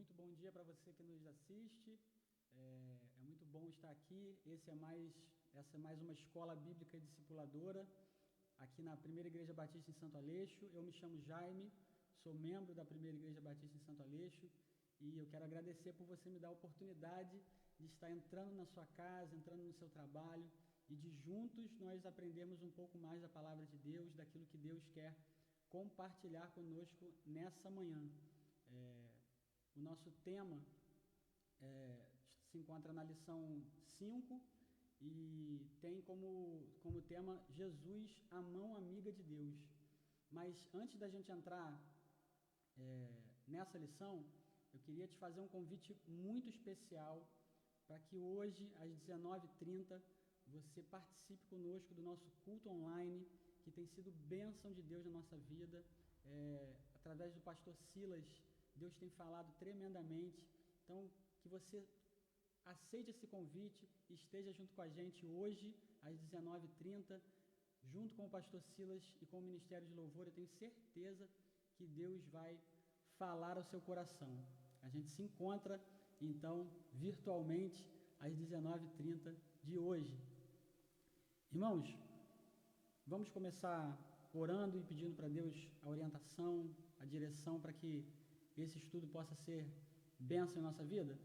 Muito bom dia para você que nos assiste. É muito bom estar aqui. Essa é mais uma escola bíblica discipuladora aqui na Primeira Igreja Batista em Santo Aleixo. Eu me chamo Jaime, sou membro da Primeira Igreja Batista em Santo Aleixo e eu quero agradecer por você me dar a oportunidade de estar entrando na sua casa, entrando no seu trabalho e de juntos nós aprendermos um pouco mais da palavra de Deus, daquilo que Deus quer compartilhar conosco nessa manhã. O nosso tema se encontra na lição 5 e tem como tema Jesus, a mão amiga de Deus. Mas antes da gente entrar nessa lição, eu queria te fazer um convite muito especial para que hoje, às 19h30, você participe conosco do nosso culto online, que tem sido bênção de Deus na nossa vida. Através do pastor Silas, Deus tem falado tremendamente. Então, que você aceite esse convite e esteja junto com a gente hoje, às 19h30, junto com o pastor Silas e com o Ministério de Louvor. Eu tenho certeza que Deus vai falar ao seu coração. A gente se encontra, então, virtualmente, às 19h30 de hoje. Irmãos, vamos começar orando e pedindo para Deus a orientação, a direção para que esse estudo possa ser bênção em nossa vida?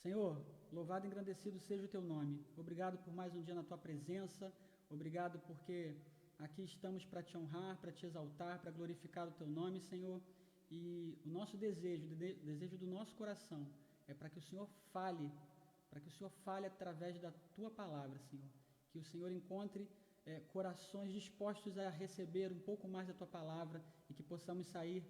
Senhor, louvado e engrandecido seja o Teu nome. Obrigado por mais um dia na Tua presença. Obrigado porque aqui estamos para Te honrar, para Te exaltar, para glorificar o Teu nome, Senhor. E o nosso desejo, o desejo do nosso coração é para que o Senhor fale, através da Tua palavra, Senhor. Que o Senhor encontre corações dispostos a receber um pouco mais da Tua palavra e que possamos sair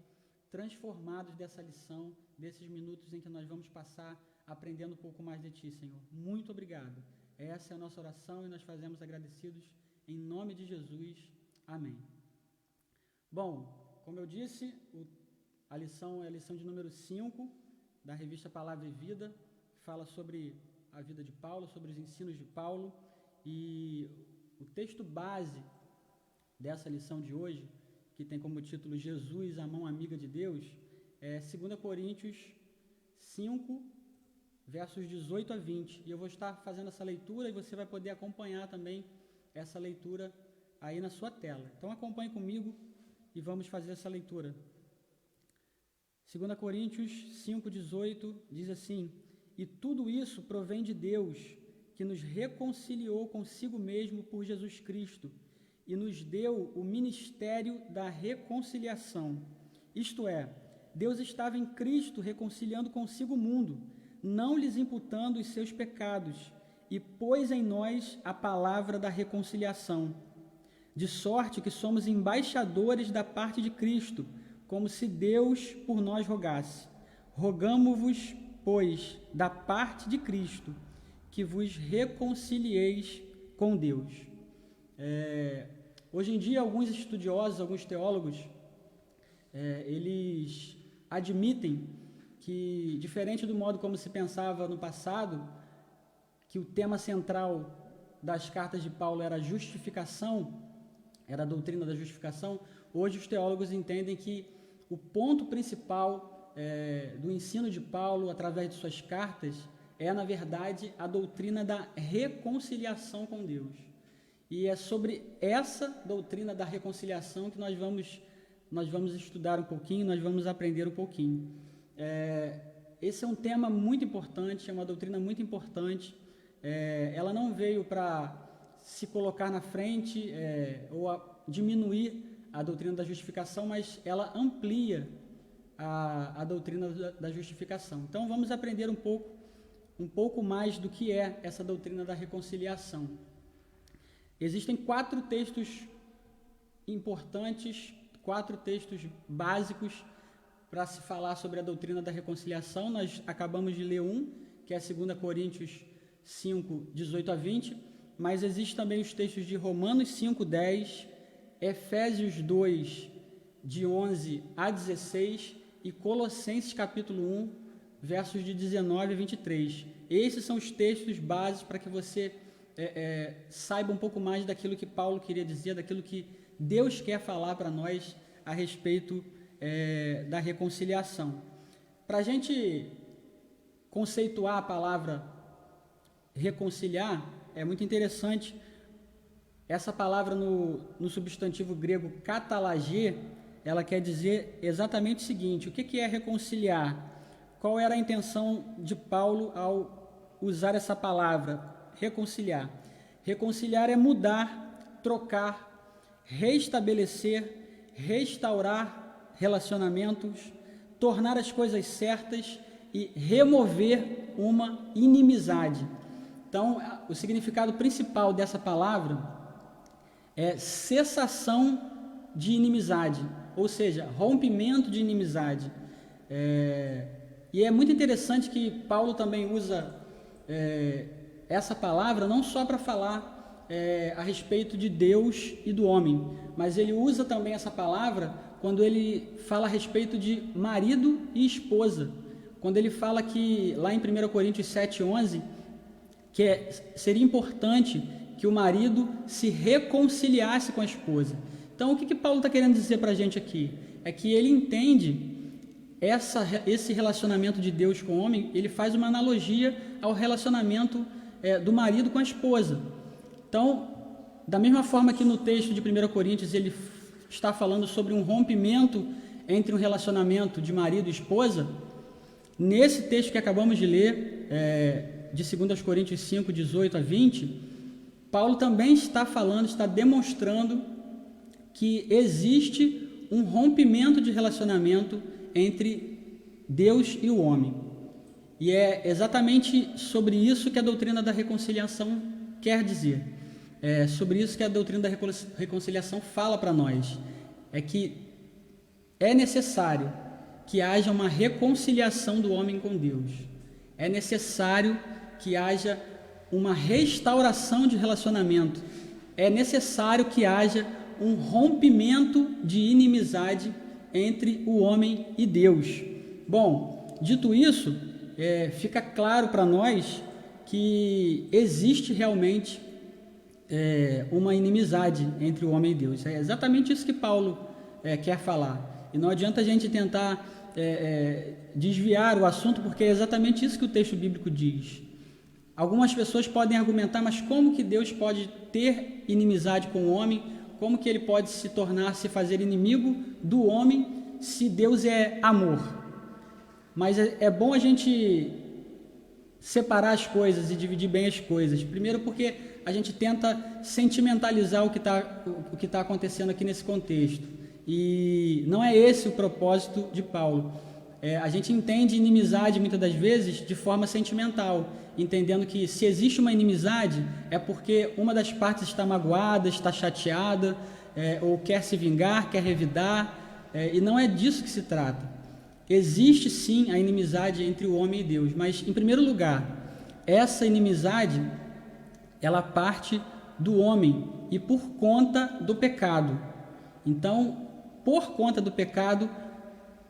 transformados dessa lição, desses minutos em que nós vamos passar aprendendo um pouco mais de Ti, Senhor. Muito obrigado. Essa é a nossa oração e nós fazemos agradecidos em nome de Jesus. Amém. Bom, como eu disse, a lição é a lição de número 5 da revista Palavra e Vida, que fala sobre a vida de Paulo, sobre os ensinos de Paulo, e o texto base dessa lição de hoje, que tem como título Jesus, a mão amiga de Deus, é 2 Coríntios 5, versos 18 a 20. E eu vou estar fazendo essa leitura e você vai poder acompanhar também essa leitura aí na sua tela. Então acompanhe comigo e vamos fazer essa leitura. 2 Coríntios 5, 18 diz assim: E tudo isso provém de Deus, que nos reconciliou consigo mesmo por Jesus Cristo, e nos deu o ministério da reconciliação. Isto é, Deus estava em Cristo reconciliando consigo o mundo, não lhes imputando os seus pecados, e pôs em nós a palavra da reconciliação. De sorte que somos embaixadores da parte de Cristo, como se Deus por nós rogasse. Rogamo-vos, pois, da parte de Cristo, que vos reconcilieis com Deus. Hoje em dia, alguns estudiosos, alguns teólogos, eles admitem que, diferente do modo como se pensava no passado, que o tema central das cartas de Paulo era a justificação, era a doutrina da justificação, hoje os teólogos entendem que o ponto principal do ensino de Paulo, através de suas cartas, é, na verdade, a doutrina da reconciliação com Deus. E é sobre essa doutrina da reconciliação que nós vamos estudar um pouquinho, nós vamos aprender um pouquinho. Esse é um tema muito importante, é uma doutrina muito importante. Ela não veio para se colocar na frente ou diminuir a doutrina da justificação, mas ela amplia a doutrina da justificação. Então, vamos aprender um pouco mais do que é essa doutrina da reconciliação. Existem 4 textos importantes, 4 textos básicos para se falar sobre a doutrina da reconciliação. Nós acabamos de ler um, que é 2 Coríntios 5, 18 a 20, mas existem também os textos de Romanos 5, 10, Efésios 2, de 11 a 16 e Colossenses capítulo 1, versos de 19 a 23. Esses são os textos básicos para que você saiba um pouco mais daquilo que Paulo queria dizer, daquilo que Deus quer falar para nós a respeito da reconciliação. Para a gente conceituar a palavra reconciliar, é muito interessante. Essa palavra no substantivo grego katalagê, ela quer dizer exatamente o seguinte: o que é reconciliar? Qual era a intenção de Paulo ao usar essa palavra, reconciliar? Reconciliar é mudar, trocar, restabelecer, restaurar relacionamentos, tornar as coisas certas e remover uma inimizade. Então, o significado principal dessa palavra é cessação de inimizade, ou seja, rompimento de inimizade. E é muito interessante que Paulo também usa essa palavra não só para falar a respeito de Deus e do homem, mas ele usa também essa palavra quando ele fala a respeito de marido e esposa. Quando ele fala que, lá em 1 Coríntios 7,11, que seria importante que o marido se reconciliasse com a esposa. Então, o que Paulo está querendo dizer para a gente aqui? É que ele entende esse relacionamento de Deus com o homem, ele faz uma analogia ao relacionamento do marido com a esposa. Então, da mesma forma que no texto de 1 Coríntios ele está falando sobre um rompimento entre um relacionamento de marido e esposa, nesse texto que acabamos de ler, de 2 Coríntios 5, 18 a 20, Paulo também está falando, está demonstrando que existe um rompimento de relacionamento entre Deus e o homem. E é exatamente sobre isso que a doutrina da reconciliação quer dizer. É sobre isso que a doutrina da reconciliação fala para nós. É que é necessário que haja uma reconciliação do homem com Deus. É necessário que haja uma restauração de relacionamento. É necessário que haja um rompimento de inimizade entre o homem e Deus. Bom, dito isso, fica claro para nós que existe realmente uma inimizade entre o homem e Deus. É exatamente isso que Paulo quer falar. E não adianta a gente tentar desviar o assunto, porque é exatamente isso que o texto bíblico diz. Algumas pessoas podem argumentar, mas como que Deus pode ter inimizade com o homem? Como que ele pode se fazer inimigo do homem, se Deus é amor? Mas é bom a gente separar as coisas e dividir bem as coisas. Primeiro porque a gente tenta sentimentalizar o que tá acontecendo aqui nesse contexto. E não é esse o propósito de Paulo. A gente entende inimizade muitas das vezes de forma sentimental, entendendo que se existe uma inimizade é porque uma das partes está magoada, está chateada, ou quer se vingar, quer revidar, e não é disso que se trata. Existe sim a inimizade entre o homem e Deus, mas em primeiro lugar, essa inimizade ela parte do homem e por conta do pecado. Então, por conta do pecado,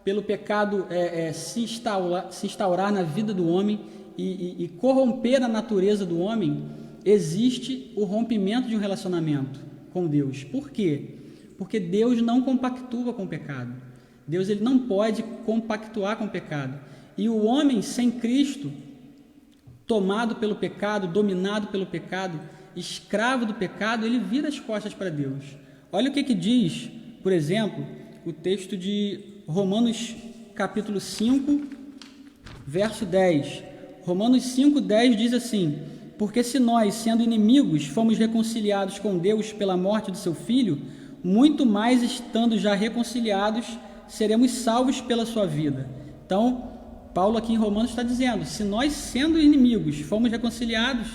pelo pecado se instaurar na vida do homem e corromper a natureza do homem, existe o rompimento de um relacionamento com Deus. Por quê? Porque Deus não compactua com o pecado. Deus ele não pode compactuar com o pecado. E o homem sem Cristo, tomado pelo pecado, dominado pelo pecado, escravo do pecado, ele vira as costas para Deus. Olha o que diz, por exemplo, o texto de Romanos capítulo 5, verso 10. Romanos 5, 10 diz assim: porque se nós, sendo inimigos, fomos reconciliados com Deus pela morte do seu Filho, muito mais estando já reconciliados, seremos salvos pela sua vida. Então, Paulo aqui em Romanos está dizendo, se nós, sendo inimigos, fomos reconciliados,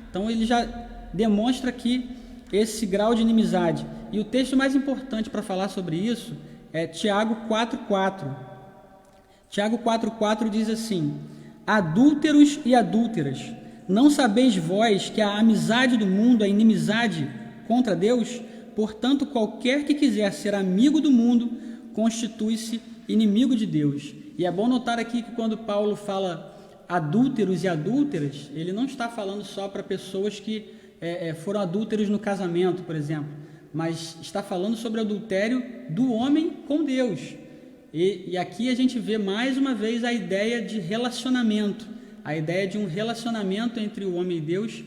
então ele já demonstra aqui esse grau de inimizade. E o texto mais importante para falar sobre isso é Tiago 4,4. Tiago 4,4 diz assim: adúlteros e adúlteras, não sabeis vós que a amizade do mundo é inimizade contra Deus? Portanto, qualquer que quiser ser amigo do mundo, constitui-se inimigo de Deus. E é bom notar aqui que quando Paulo fala adúlteros e adúlteras, ele não está falando só para pessoas que foram adúlteros no casamento, por exemplo, mas está falando sobre o adultério do homem com Deus. E aqui a gente vê mais uma vez a ideia de relacionamento, a ideia de um relacionamento entre o homem e Deus,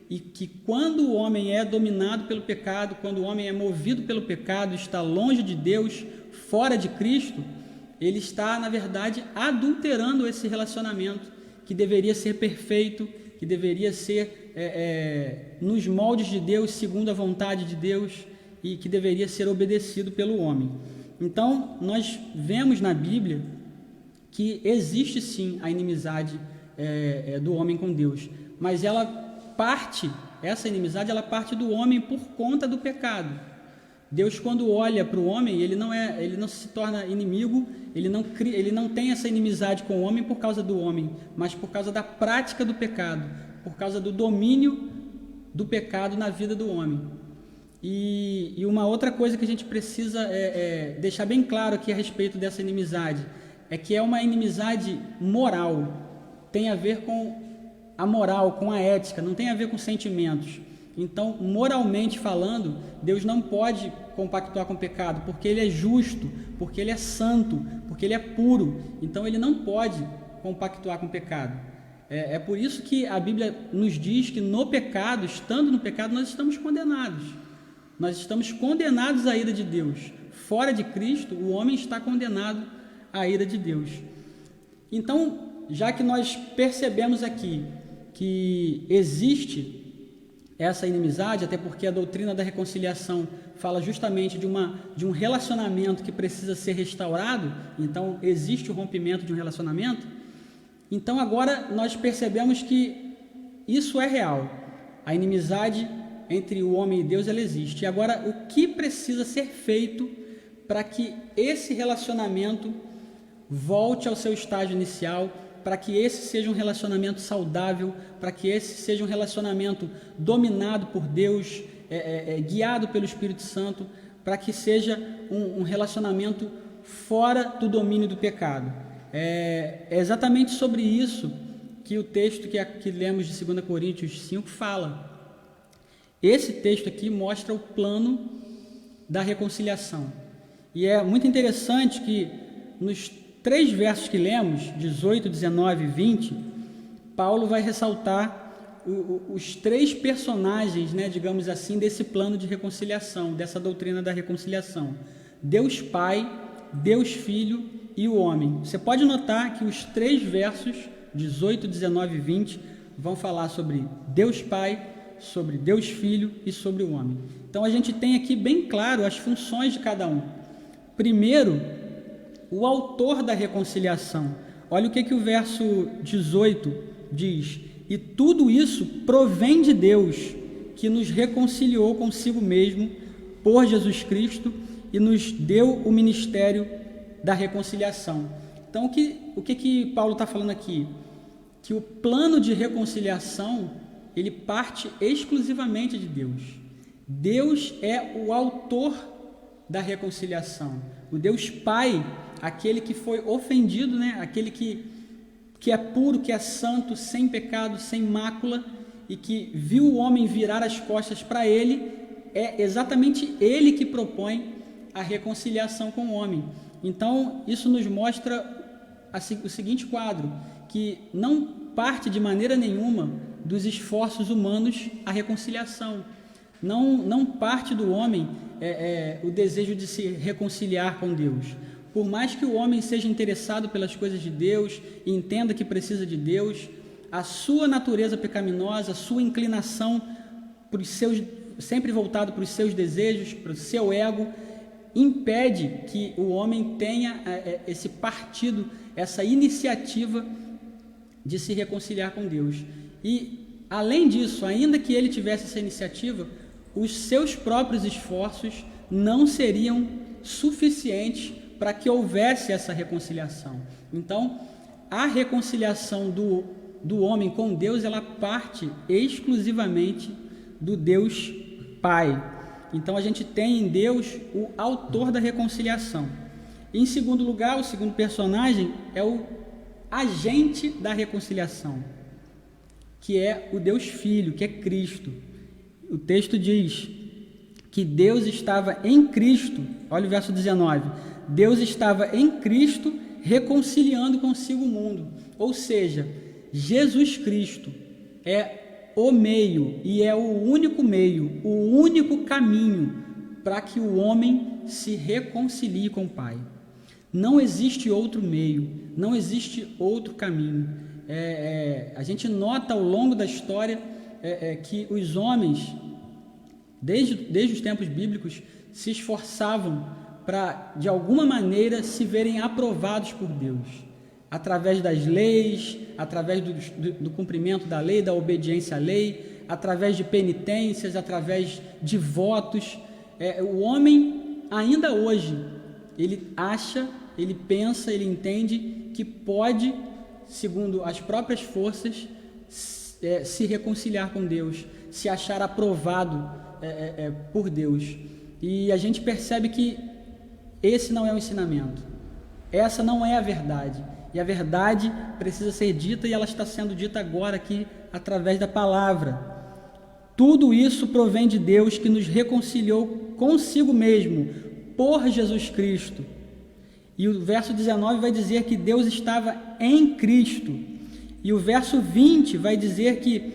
e que quando o homem é dominado pelo pecado, quando o homem é movido pelo pecado, está longe de Deus, fora de Cristo, ele está, na verdade, adulterando esse relacionamento que deveria ser perfeito, que deveria ser nos moldes de Deus, segundo a vontade de Deus, e que deveria ser obedecido pelo homem. Então, nós vemos na Bíblia que existe sim a inimizade do homem com Deus, mas essa inimizade ela parte do homem por conta do pecado. Deus, quando olha para o homem, ele não se torna inimigo, ele não tem essa inimizade com o homem por causa do homem, mas por causa da prática do pecado, por causa do domínio do pecado na vida do homem. E uma outra coisa que a gente precisa deixar bem claro aqui a respeito dessa inimizade, é que é uma inimizade moral, tem a ver com a moral, com a ética, não tem a ver com sentimentos. Então, moralmente falando, Deus não pode compactuar com o pecado, porque Ele é justo, porque Ele é santo, porque Ele é puro. Então, Ele não pode compactuar com o pecado. É por isso que a Bíblia nos diz que no pecado, estando no pecado, nós estamos condenados. Nós estamos condenados à ira de Deus. Fora de Cristo, o homem está condenado à ira de Deus. Então, já que nós percebemos aqui que existe essa inimizade, até porque a doutrina da reconciliação fala justamente de um relacionamento que precisa ser restaurado, então existe o rompimento de um relacionamento, então agora nós percebemos que isso é real, a inimizade entre o homem e Deus, ela existe. E agora, o que precisa ser feito para que esse relacionamento volte ao seu estágio inicial, para que esse seja um relacionamento saudável, para que esse seja um relacionamento dominado por Deus, guiado pelo Espírito Santo, para que seja um relacionamento fora do domínio do pecado. É exatamente sobre isso que o texto que lemos de 2 Coríntios 5 fala. Esse texto aqui mostra o plano da reconciliação. E é muito interessante que nos 3 versos que lemos, 18, 19 e 20, Paulo vai ressaltar os 3 personagens, digamos assim, desse plano de reconciliação, dessa doutrina da reconciliação. Deus Pai, Deus Filho e o homem. Você pode notar que os 3 versos, 18, 19 e 20, vão falar sobre Deus Pai, sobre Deus Filho e sobre o homem. Então a gente tem aqui bem claro as funções de cada um. Primeiro, o autor da reconciliação. Olha o que o verso 18 diz: e tudo isso provém de Deus, que nos reconciliou consigo mesmo por Jesus Cristo e nos deu o ministério da reconciliação. Então o que Paulo está falando aqui? Que o plano de reconciliação ele parte exclusivamente de Deus. Deus é o autor da reconciliação. O Deus Pai, aquele que foi ofendido, aquele que é puro, que é santo, sem pecado, sem mácula, e que viu o homem virar as costas para ele, é exatamente ele que propõe a reconciliação com o homem. Então, isso nos mostra o seguinte quadro, que não parte de maneira nenhuma dos esforços humanos a reconciliação. Não parte do homem o desejo de se reconciliar com Deus. Por mais que o homem seja interessado pelas coisas de Deus e entenda que precisa de Deus, a sua natureza pecaminosa, a sua inclinação sempre voltado para os seus desejos, para o seu ego, impede que o homem tenha esse partido, essa iniciativa de se reconciliar com Deus. E, além disso, ainda que ele tivesse essa iniciativa, os seus próprios esforços não seriam suficientes para que houvesse essa reconciliação. Então, a reconciliação do homem com Deus, ela parte exclusivamente do Deus Pai. Então, a gente tem em Deus o autor da reconciliação. Em segundo lugar, o segundo personagem é o agente da reconciliação, que é o Deus Filho, que é Cristo. O texto diz que Deus estava em Cristo, olha o verso 19, Deus estava em Cristo reconciliando consigo o mundo. Ou seja, Jesus Cristo é o meio e é o único meio, o único caminho para que o homem se reconcilie com o Pai. Não existe outro meio, não existe outro caminho. A gente nota ao longo da história que os homens, desde os tempos bíblicos, se esforçavam para, de alguma maneira, se verem aprovados por Deus, através das leis, através do cumprimento da lei, da obediência à lei, através de penitências, através de votos. O homem, ainda hoje, ele acha, ele pensa, ele entende que pode, segundo as próprias forças, se reconciliar com Deus, se achar aprovado por Deus. E a gente percebe que esse não é o ensinamento, essa não é a verdade. E a verdade precisa ser dita, e ela está sendo dita agora aqui através da palavra. Tudo isso provém de Deus, que nos reconciliou consigo mesmo por Jesus Cristo. E o verso 19 vai dizer que Deus estava em Cristo. E o verso 20 vai dizer que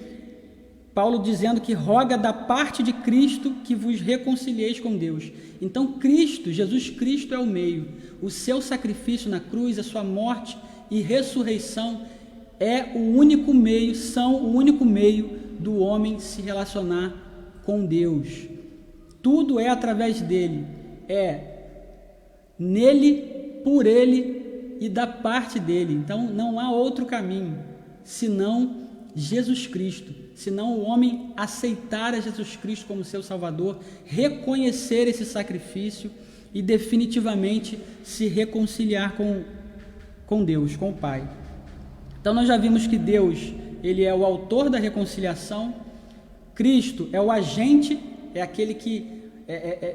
Paulo dizendo que roga da parte de Cristo que vos reconcilieis com Deus. Então Cristo, Jesus Cristo é o meio. O seu sacrifício na cruz, a sua morte e ressurreição é o único meio, são o único meio do homem se relacionar com Deus. Tudo é através dele, nele, por ele e da parte dele. Então não há outro caminho senão Jesus Cristo, senão o homem aceitar a Jesus Cristo como seu Salvador, reconhecer esse sacrifício e definitivamente se reconciliar com Deus, com o Pai. Então nós já vimos que Deus, ele é o autor da reconciliação, Cristo é o agente, é aquele que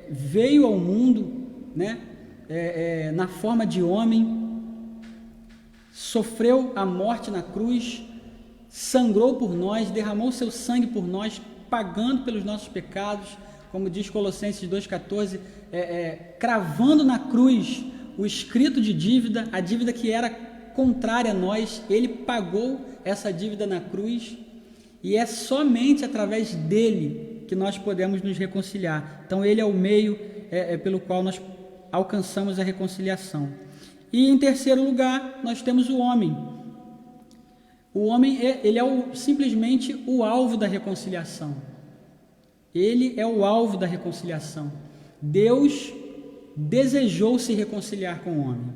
veio ao mundo, né, na forma de homem, sofreu a morte na cruz, sangrou por nós, derramou seu sangue por nós, pagando pelos nossos pecados, como diz Colossenses 2,14, cravando na cruz o escrito de dívida, a dívida que era contrária a nós, ele pagou essa dívida na cruz, e é somente através dele que nós podemos nos reconciliar. Então ele é o meio pelo qual nós alcançamos a reconciliação. E em terceiro lugar, nós temos o homem. O homem ele é simplesmente o alvo da reconciliação. Ele é o alvo da reconciliação. Deus desejou se reconciliar com o homem.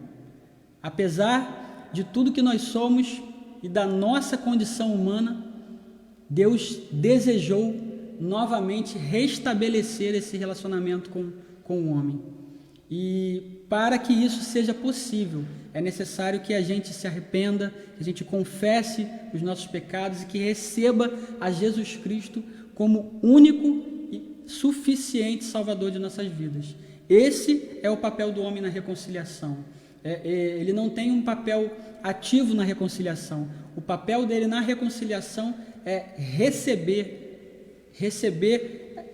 Apesar de tudo que nós somos e da nossa condição humana, Deus desejou novamente restabelecer esse relacionamento com o homem. E para que isso seja possível, é necessário que a gente se arrependa, que a gente confesse os nossos pecados e que receba a Jesus Cristo como único e suficiente Salvador de nossas vidas. Esse é o papel do homem na reconciliação. Ele não tem um papel ativo na reconciliação. O papel dele na reconciliação é receber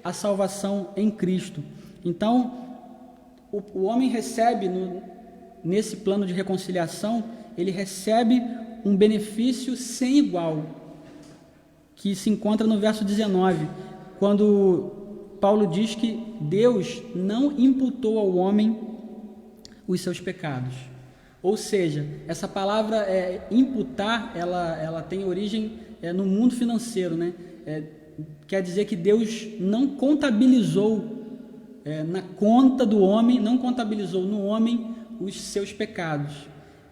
a salvação em Cristo. Então, o homem recebe, nesse plano de reconciliação, ele recebe um benefício sem igual, que se encontra no verso 19, quando Paulo diz que Deus não imputou ao homem os seus pecados. Ou seja, essa palavra imputar, ela tem origem no mundo financeiro, né? Quer dizer que Deus não contabilizou na conta do homem, não contabilizou no homem os seus pecados.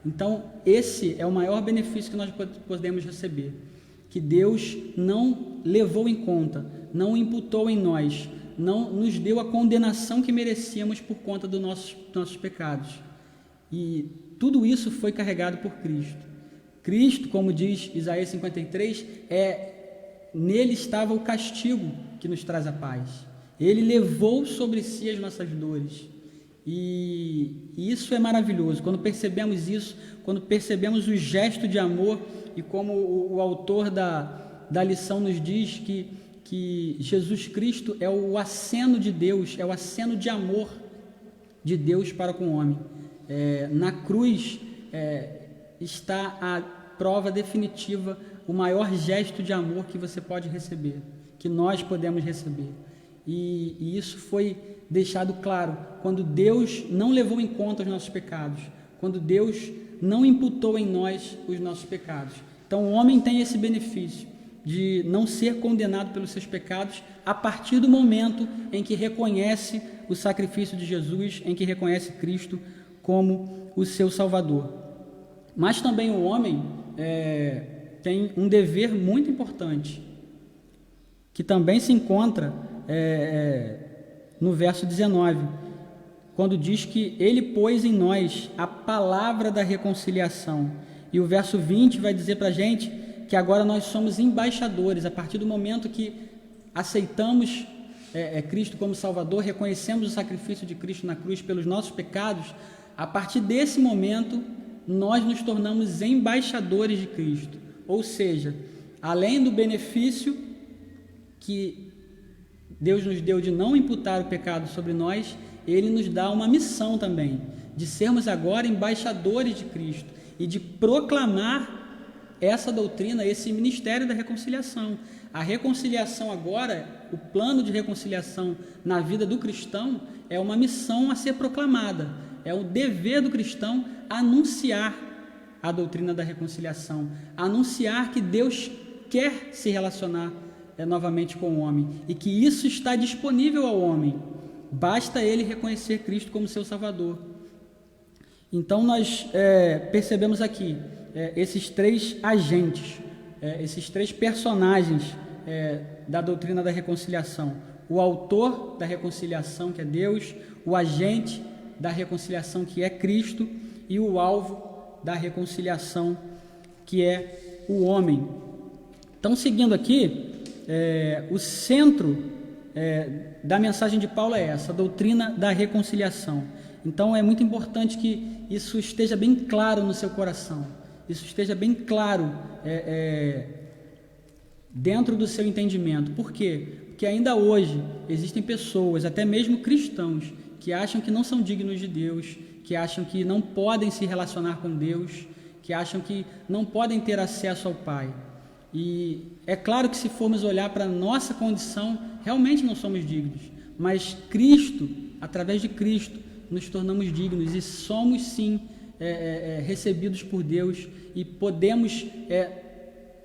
Então, esse é o maior benefício que nós podemos receber, que Deus não levou em conta, não imputou em nós, não nos deu a condenação que merecíamos por conta dos nossos pecados. E tudo isso foi carregado por Cristo. Cristo, como diz Isaías 53, nele estava o castigo que nos traz a paz. Ele levou sobre si as nossas dores. E isso é maravilhoso. Quando percebemos isso, quando percebemos o gesto de amor, e como o autor da lição nos diz que Jesus Cristo é o aceno de Deus, é o aceno de amor de Deus para com o homem. Na cruz está a prova definitiva, o maior gesto de amor que você pode receber, que nós podemos receber. E isso foi deixado claro quando Deus não levou em conta os nossos pecados, quando Deus não imputou em nós os nossos pecados. Então o homem tem esse benefício de não ser condenado pelos seus pecados a partir do momento em que reconhece o sacrifício de Jesus, em que reconhece Cristo como o seu Salvador. Mas também o homem tem um dever muito importante, que também se encontra no verso 19, quando diz que ele pôs em nós a palavra da reconciliação. E o verso 20 vai dizer para a gente que agora nós somos embaixadores. A partir do momento que aceitamos Cristo como Salvador, reconhecemos o sacrifício de Cristo na cruz pelos nossos pecados, a partir desse momento nós nos tornamos embaixadores de Cristo. Ou seja, além do benefício que Deus nos deu de não imputar o pecado sobre nós, Ele nos dá uma missão também, de sermos agora embaixadores de Cristo e de proclamar essa doutrina, esse ministério da reconciliação. A reconciliação agora, o plano de reconciliação na vida do cristão é uma missão a ser proclamada, é o dever do cristão anunciar a doutrina da reconciliação, anunciar que Deus quer se relacionar novamente com o homem e que isso está disponível ao homem, basta ele reconhecer Cristo como seu Salvador. Então nós percebemos aqui esses três agentes, esses três personagens da doutrina da reconciliação: o autor da reconciliação, que é Deus, o agente da reconciliação, que é Cristo, e o alvo da reconciliação, que é o homem. Então, seguindo aqui, o centro da mensagem de Paulo é essa, a doutrina da reconciliação. Então é muito importante que isso esteja bem claro no seu coração, isso esteja bem claro dentro do seu entendimento. Por quê? Porque ainda hoje existem pessoas, até mesmo cristãos, que acham que não são dignos de Deus, que acham que não podem se relacionar com Deus, que acham que não podem ter acesso ao Pai. E é claro que se formos olhar para a nossa condição, realmente não somos dignos, mas Cristo, através de Cristo, nos tornamos dignos e somos sim recebidos por Deus e podemos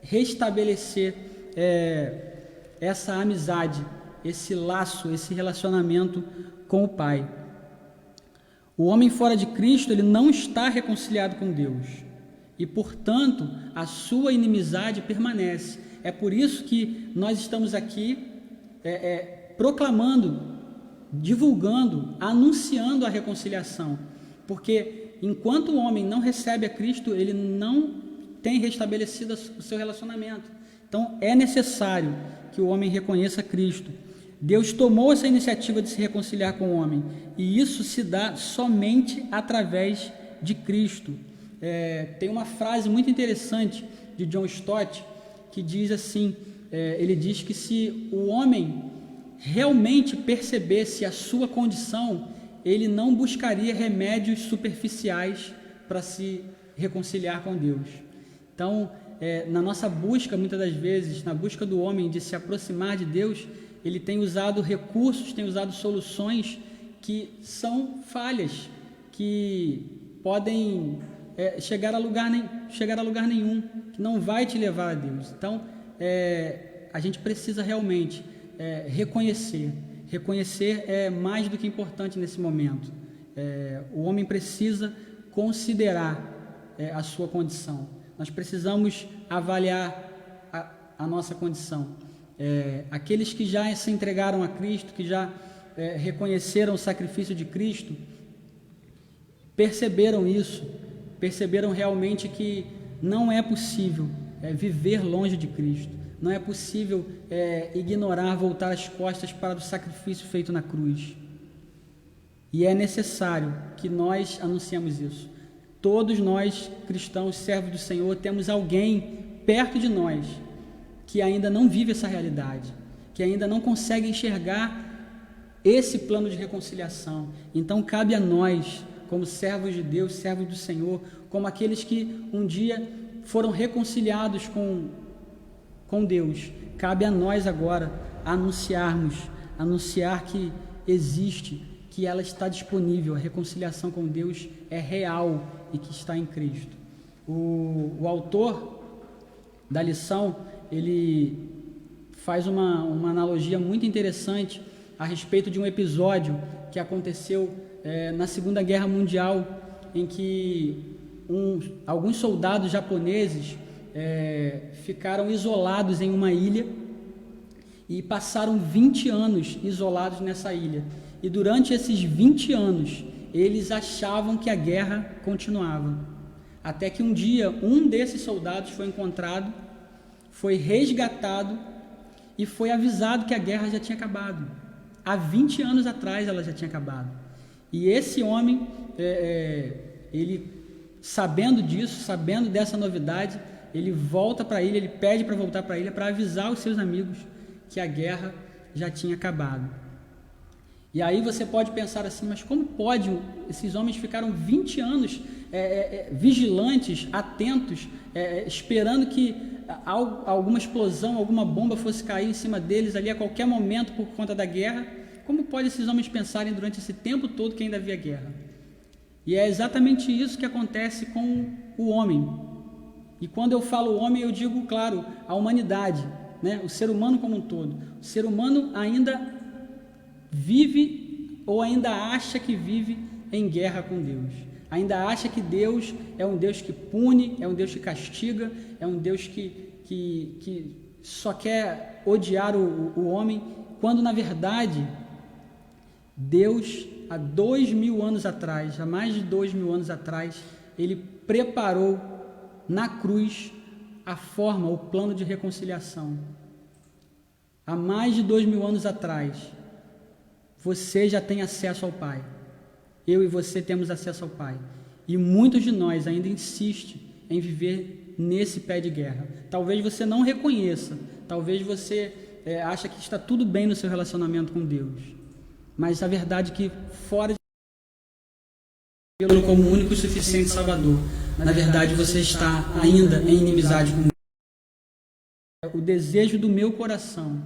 restabelecer essa amizade, esse laço, esse relacionamento com o Pai. O homem fora de Cristo, ele não está reconciliado com Deus e, portanto, a sua inimizade permanece. É por isso que nós estamos aqui proclamando, divulgando, anunciando a reconciliação, porque enquanto o homem não recebe a Cristo, ele não tem restabelecido o seu relacionamento. Então é necessário que o homem reconheça Cristo. Deus tomou essa iniciativa de se reconciliar com o homem, e isso se dá somente através de Cristo. Tem uma frase muito interessante de John Stott que diz assim, ele diz que se o homem realmente percebesse a sua condição, ele não buscaria remédios superficiais para se reconciliar com Deus. Então, na nossa busca, muitas das vezes, na busca do homem de se aproximar de Deus, ele tem usado recursos, tem usado soluções que são falhas, que podem chegar a lugar nenhum, que não vai te levar a Deus. Então, a gente precisa realmente reconhecer. Reconhecer é mais do que importante nesse momento. O homem precisa considerar a sua condição. Nós precisamos avaliar a nossa condição. Aqueles que já se entregaram a Cristo, que já reconheceram o sacrifício de Cristo, perceberam isso, perceberam realmente que não é possível viver longe de Cristo, não é possível ignorar, voltar as costas para o sacrifício feito na cruz. E é necessário que nós anunciemos isso. Todos nós, cristãos, servos do Senhor, temos alguém perto de nós que ainda não vive essa realidade, que ainda não consegue enxergar esse plano de reconciliação. Então cabe a nós como servos de Deus, servos do Senhor, como aqueles que um dia foram reconciliados com Deus. Cabe a nós agora anunciar que existe, que ela está disponível, a reconciliação com Deus é real e que está em Cristo. O autor da lição, ele faz uma analogia muito interessante a respeito de um episódio que aconteceu na Segunda Guerra Mundial, em que alguns soldados japoneses ficaram isolados em uma ilha e passaram 20 anos isolados nessa ilha. E durante esses 20 anos, eles achavam que a guerra continuava. Até que um dia, um desses soldados foi encontrado, foi resgatado e foi avisado que a guerra já tinha acabado. Há 20 anos atrás ela já tinha acabado. E esse homem, ele sabendo disso, sabendo dessa novidade, ele volta para a ilha, ele pede para voltar para a ilha para avisar os seus amigos que a guerra já tinha acabado. E aí você pode pensar assim, mas como pode? Esses homens ficaram 20 anos vigilantes, atentos, esperando que alguma explosão, alguma bomba fosse cair em cima deles ali a qualquer momento por conta da guerra. Como pode esses homens pensarem durante esse tempo todo que ainda havia guerra? E é exatamente isso que acontece com o homem. E quando eu falo homem, eu digo, claro, a humanidade, né? O ser humano como um todo. O ser humano ainda vive ou ainda acha que vive em guerra com Deus. Ainda acha que Deus é um Deus que pune, é um Deus que castiga, é um Deus que só quer odiar o homem, quando na verdade Deus, há 2000 anos atrás, há mais de 2000 anos atrás, Ele preparou na cruz a forma, o plano de reconciliação. Há mais de 2000 anos atrás, você já tem acesso ao Pai. Eu e você temos acesso ao Pai. E muitos de nós ainda insistem em viver nesse pé de guerra. Talvez você não reconheça, talvez você acha que está tudo bem no seu relacionamento com Deus. Mas a verdade é que fora de Deus como o único e suficiente Salvador, na verdade você está ainda em inimizade com Deus. O desejo do meu coração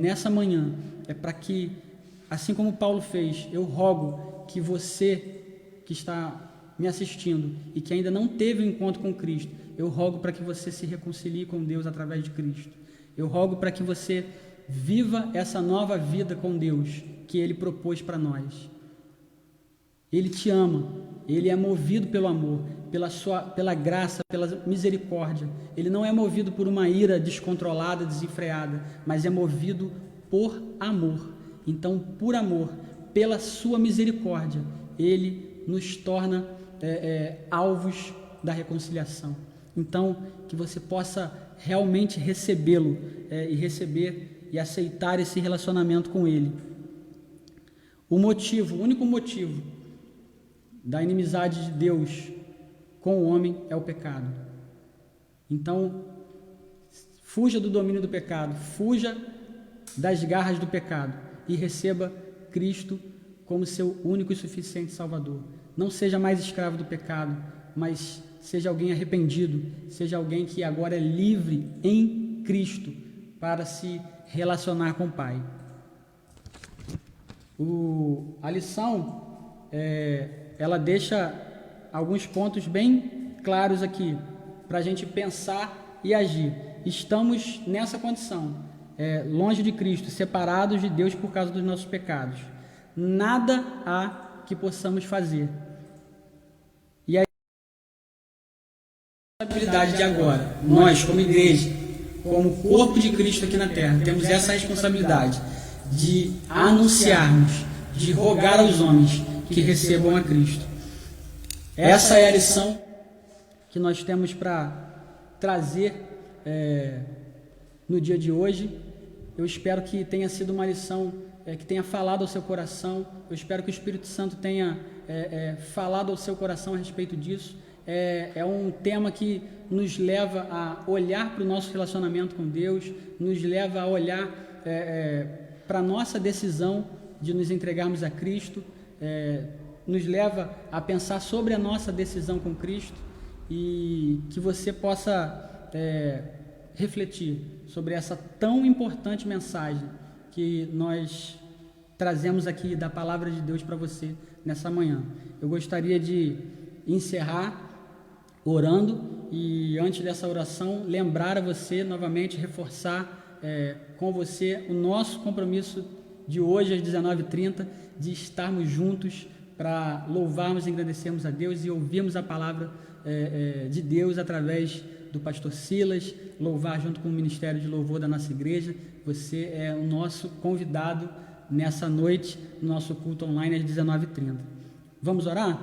nessa manhã é para que, assim como Paulo fez, eu rogo que você que está me assistindo e que ainda não teve um encontro com Cristo, eu rogo para que você se reconcilie com Deus através de Cristo. Eu rogo para que você viva essa nova vida com Deus que Ele propôs para nós. Ele te ama, Ele é movido pelo amor, pela graça, pela misericórdia. Ele não é movido por uma ira descontrolada, desenfreada, mas é movido por amor. Então, por amor, pela sua misericórdia, Ele nos torna alvos da reconciliação. Então, que você possa realmente recebê-lo e receber e aceitar esse relacionamento com Ele. O único motivo da inimizade de Deus com o homem é o pecado. Então, fuja do domínio do pecado, fuja das garras do pecado e receba Cristo como seu único e suficiente Salvador. Não seja mais escravo do pecado, mas seja alguém arrependido, seja alguém que agora é livre em Cristo para se relacionar com o Pai. A lição, ela deixa alguns pontos bem claros aqui, para a gente pensar e agir. Estamos nessa condição, longe de Cristo, separados de Deus por causa dos nossos pecados. Nada há que possamos fazer. E a responsabilidade de agora, nós como igreja, como corpo de Cristo aqui na terra, temos essa responsabilidade de anunciarmos, de rogar aos homens que recebam a Cristo. Essa é a lição que nós temos para trazer no dia de hoje. Eu espero que tenha sido uma lição que tenha falado ao seu coração. Eu espero que o Espírito Santo tenha falado ao seu coração a respeito disso. É um tema que nos leva a olhar para o nosso relacionamento com Deus, nos leva a olhar para a nossa decisão de nos entregarmos a Cristo, nos leva a pensar sobre a nossa decisão com Cristo e que você possa refletir sobre essa tão importante mensagem que nós trazemos aqui da Palavra de Deus para você nessa manhã. Eu gostaria de encerrar orando e antes dessa oração lembrar a você novamente, reforçar com você o nosso compromisso de hoje às 19h30 de estarmos juntos para louvarmos e agradecermos a Deus e ouvirmos a palavra de Deus através do pastor Silas, louvar junto com o Ministério de Louvor da nossa igreja. Você é o nosso convidado nessa noite, no nosso culto online às 19h30. Vamos orar?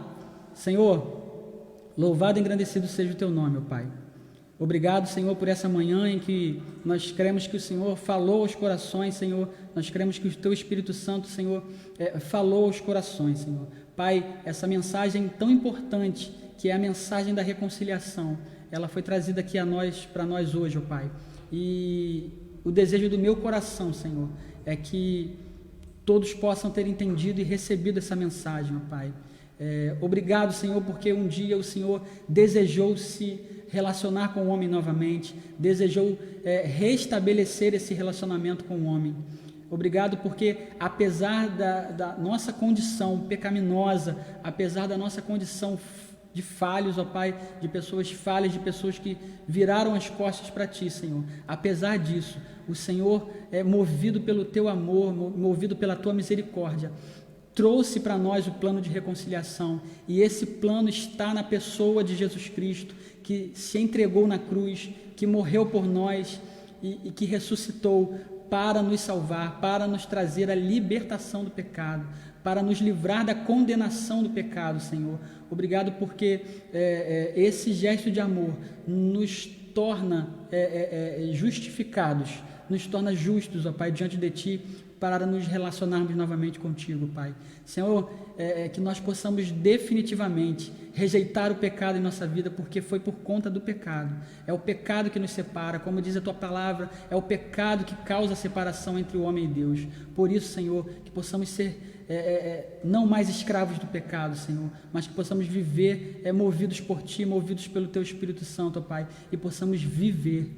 Senhor, louvado e engrandecido seja o teu nome, ó Pai. Obrigado, Senhor, por essa manhã em que nós cremos que o Senhor falou aos corações, Senhor. Nós cremos que o teu Espírito Santo, Senhor, falou aos corações, Senhor. Pai, essa mensagem tão importante, que é a mensagem da reconciliação, ela foi trazida aqui para nós hoje, ó Pai. E o desejo do meu coração, Senhor, é que todos possam ter entendido e recebido essa mensagem, ó Pai. Obrigado, Senhor, porque um dia o Senhor desejou se relacionar com o homem novamente, desejou restabelecer esse relacionamento com o homem. Obrigado porque apesar da nossa condição pecaminosa, apesar da nossa condição de falhos, ó Pai, de pessoas falhas, de pessoas que viraram as costas para Ti, Senhor. Apesar disso, o Senhor, movido pelo Teu amor, movido pela Tua misericórdia, trouxe para nós o plano de reconciliação. E esse plano está na pessoa de Jesus Cristo, que se entregou na cruz, que morreu por nós e que ressuscitou para nos salvar, para nos trazer a libertação do pecado, para nos livrar da condenação do pecado, Senhor. Obrigado porque esse gesto de amor nos torna justificados, nos torna justos, ó Pai, diante de Ti, para nos relacionarmos novamente contigo, Pai. Senhor, que nós possamos definitivamente rejeitar o pecado em nossa vida, porque foi por conta do pecado. É o pecado que nos separa, como diz a Tua palavra, é o pecado que causa a separação entre o homem e Deus. Por isso, Senhor, que possamos ser não mais escravos do pecado, Senhor, mas que possamos viver movidos por Ti, movidos pelo Teu Espírito Santo, ó Pai, e possamos viver,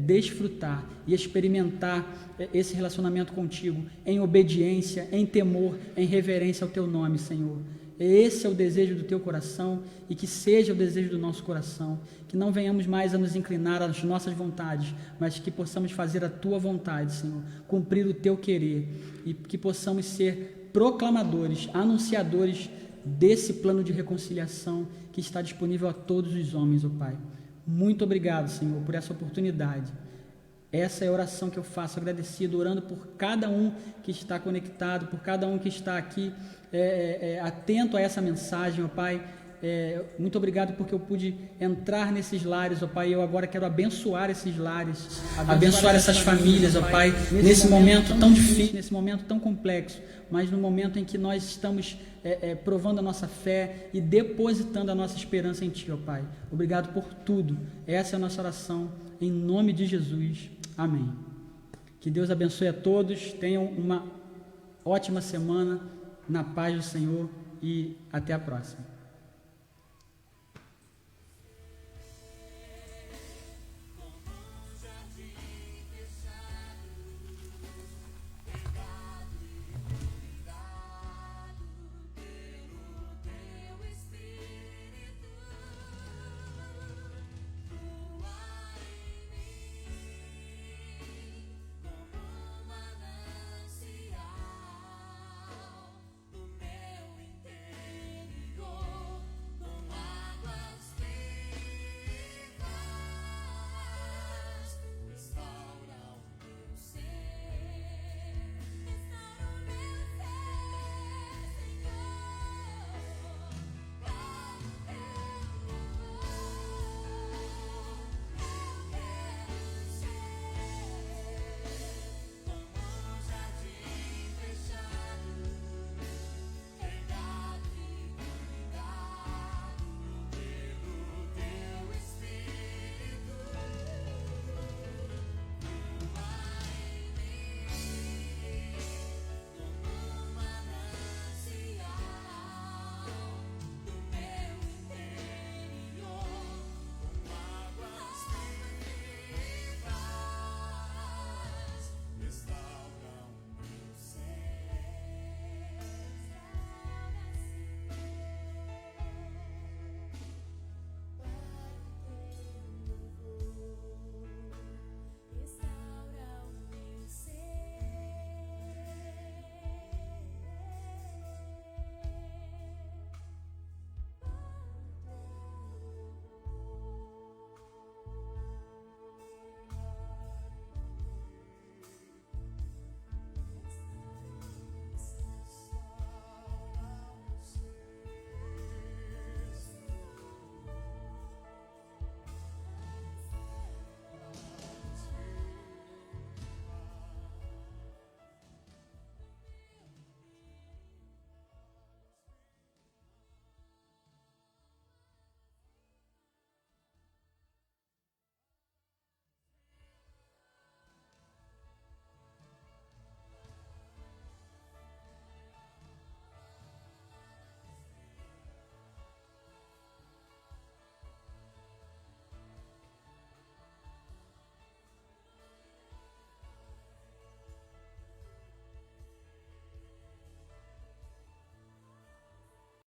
desfrutar e experimentar esse relacionamento contigo em obediência, em temor, em reverência ao Teu nome, Senhor. Esse é o desejo do Teu coração e que seja o desejo do nosso coração, que não venhamos mais a nos inclinar às nossas vontades, mas que possamos fazer a Tua vontade, Senhor, cumprir o Teu querer e que possamos ser proclamadores, anunciadores desse plano de reconciliação que está disponível a todos os homens, ó Pai. Muito obrigado, Senhor, por essa oportunidade. Essa é a oração que eu faço, agradecido, orando por cada um que está conectado, por cada um que está aqui atento a essa mensagem, ó Pai. Muito obrigado porque eu pude entrar nesses lares, ó Pai. Eu agora quero abençoar esses lares, abençoar essas famílias, ó Pai, nesse momento tão difícil, nesse momento tão complexo, mas no momento em que nós estamos provando a nossa fé e depositando a nossa esperança em Ti, ó Pai. Obrigado por tudo. Essa é a nossa oração, em nome de Jesus. Amém. Que Deus abençoe a todos. Tenham uma ótima semana na paz do Senhor e até a próxima.